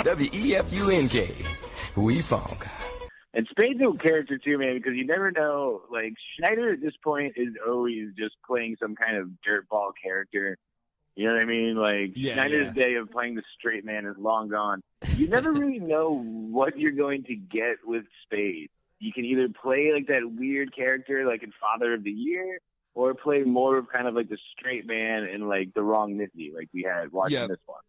WEFUNK. We funk. And Spade's a character too, man, because you never know. Like, Schneider at this point is always just playing some kind of dirtball character. You know what I mean? Like, Schneider's day of playing the straight man is long gone. You never really know what you're going to get with Spade. You can either play like that weird character, like in Father of the Year, or play more of kind of like the straight man in like The Wrong Missy, like we had watching this one.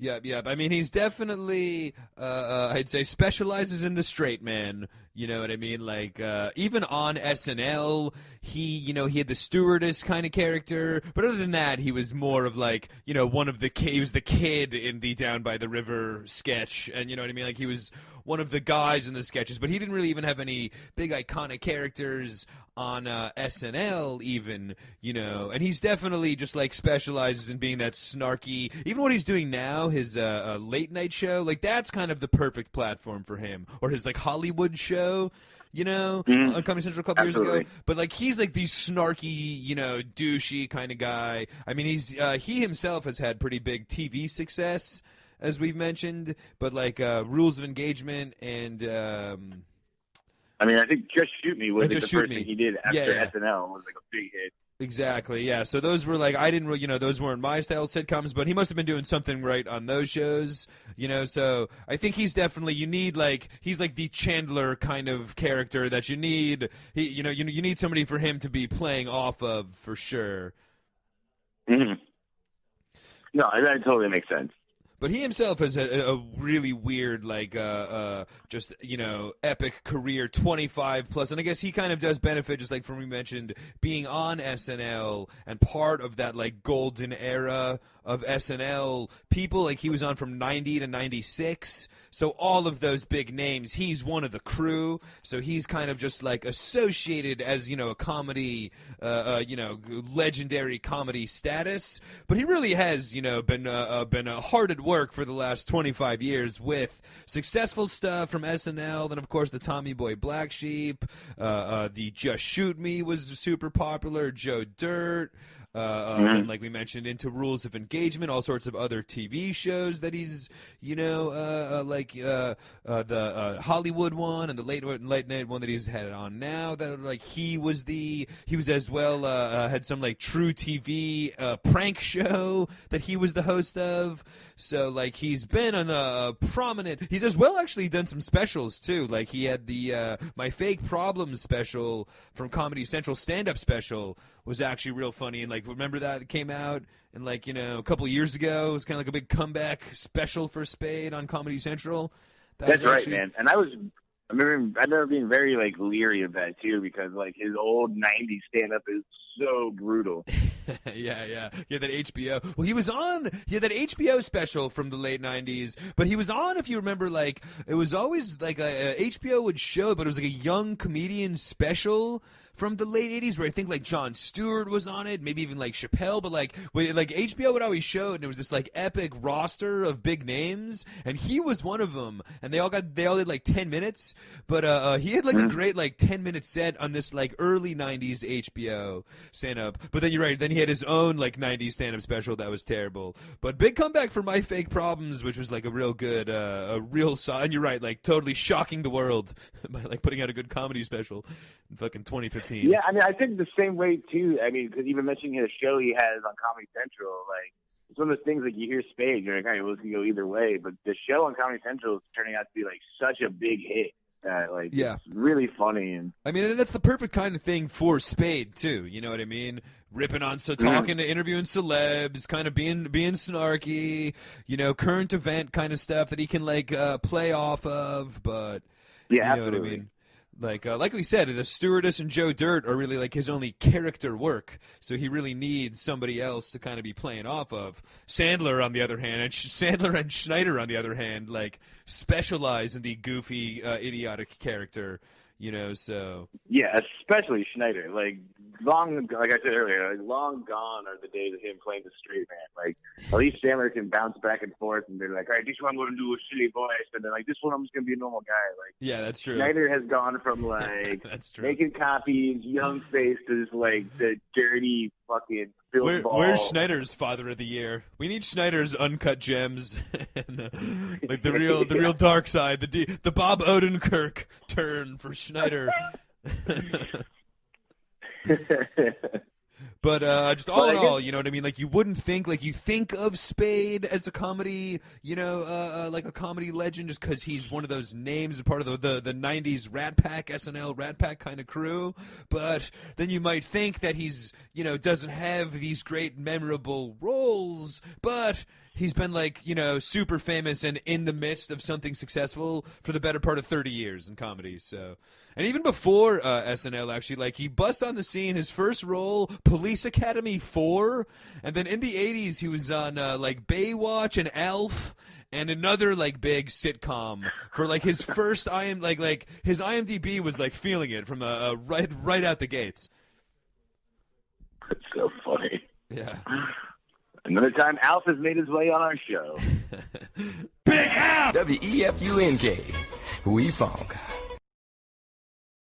Yeah. I mean, he's definitely, I'd say, specializes in the straight man. You know what I mean? Like, even on SNL, he had the stewardess kind of character. But other than that, he was more of like, he was the kid in the Down by the River sketch. And you know what I mean? Like, he was one of the guys in the sketches. But he didn't really even have any big iconic characters on SNL even, and he's definitely just like specializes in being that snarky. Even what he's doing now, his late night show, like that's kind of the perfect platform for him, or his like Hollywood show, on Comedy Central a couple years ago. But like he's like the snarky, douchey kind of guy. I mean, he himself has had pretty big TV success, as we've mentioned, but like Rules of Engagement and. I mean, I think Just Shoot Me was like the first thing he did after SNL was like a big hit. Exactly, yeah. So those were like, I didn't really, those weren't my style sitcoms, but he must have been doing something right on those shows, So I think he's definitely, he's like the Chandler kind of character that you need. You need somebody for him to be playing off of for sure. Mm-hmm. No, that totally makes sense. But he himself has a really weird, like, just, epic career, 25 plus. And I guess he kind of does benefit, just like from we mentioned, being on SNL and part of that, like, golden era of SNL people. Like, he was on from 90 to 96. So all of those big names, he's one of the crew. So he's kind of just, like, associated as, a comedy, legendary comedy status. But he really has, been hard at work for the last 25 years with successful stuff from SNL. Then, of course, the Tommy Boy Black Sheep. The Just Shoot Me was super popular. Joe Dirt. And like we mentioned, into Rules of Engagement, all sorts of other TV shows that he's, like the Hollywood one and the late night one that he's had on now. That like he was as well had some like True TV prank show that he was the host of. So like he's been on a prominent. He's as well actually done some specials too. Like he had the My Fake Problems special from Comedy Central, stand-up special. Was actually real funny, and like remember that it came out and like a couple of years ago. It was kind of like a big comeback special for Spade on Comedy Central. That's right, man. And I remember being very like leery of that too, because like his old '90s stand-up is so brutal. Yeah. He had that HBO. Well, he had that HBO special from the late '90s, but he was on, if you remember, like it was always like a HBO would show, but it was like a young comedian special from the late 80s where I think like Jon Stewart was on it, maybe even like Chappelle, but like HBO would always show it, and it was this like epic roster of big names, and he was one of them, and they all did like 10 minutes, but he had like a great like 10-minute set on this like early 90s HBO stand-up. But then you're right, then he had his own like 90s stand-up special that was terrible. But big comeback for My Fake Problems, which was like a real good, and you're right, like totally shocking the world by like putting out a good comedy special in fucking 2015. Yeah, I mean, I think the same way too. I mean, because even mentioning his show he has on Comedy Central, like it's one of those things like you hear Spade, you're like, all right, well, it can go either way. But the show on Comedy Central is turning out to be like such a big hit. It's really funny. And I mean, that's the perfect kind of thing for Spade too. You know what I mean? Ripping on, talking, interviewing celebs, kind of being snarky. Current event kind of stuff that he can like play off of. But you know absolutely. what I mean? Like we said, the stewardess and Joe Dirt are really like his only character work, so he really needs somebody else to kind of be playing off of. Sandler, on the other hand, and Sandler and Schneider, on the other hand, like specialize in the goofy, idiotic character. So yeah, especially Schneider. Like I said earlier, long gone are the days of him playing the straight man. Like at least Sandler can bounce back and forth and be like, all right, this one I'm going to do a silly voice, and then like this one I'm just going to be a normal guy. Like yeah, that's true. Schneider has gone from like that's true. making copies, young faces, like the dirty fucking. Where's Schneider's Father of the Year? We need Schneider's Uncut Gems, and, like the real dark side, the Bob Odenkirk turn for Schneider. But just all in all, you know what I mean? Like you wouldn't think, like you think of Spade as a comedy, like a comedy legend, just because he's one of those names, part of the '90s Rat Pack, SNL Rat Pack kind of crew. But then you might think that he's doesn't have these great memorable roles, but he's been like super famous and in the midst of something successful for the better part of 30 years in comedy. So. And even before SNL, actually, like he busts on the scene. His first role, Police Academy 4, and then in the 80s he was on like Baywatch and Elf, and another like big sitcom for like his first like his IMDb was like feeling it from right out the gates. That's so funny. Yeah. Another time, Alf has made his way on our show. Big Alf! WEFUNK. We funk.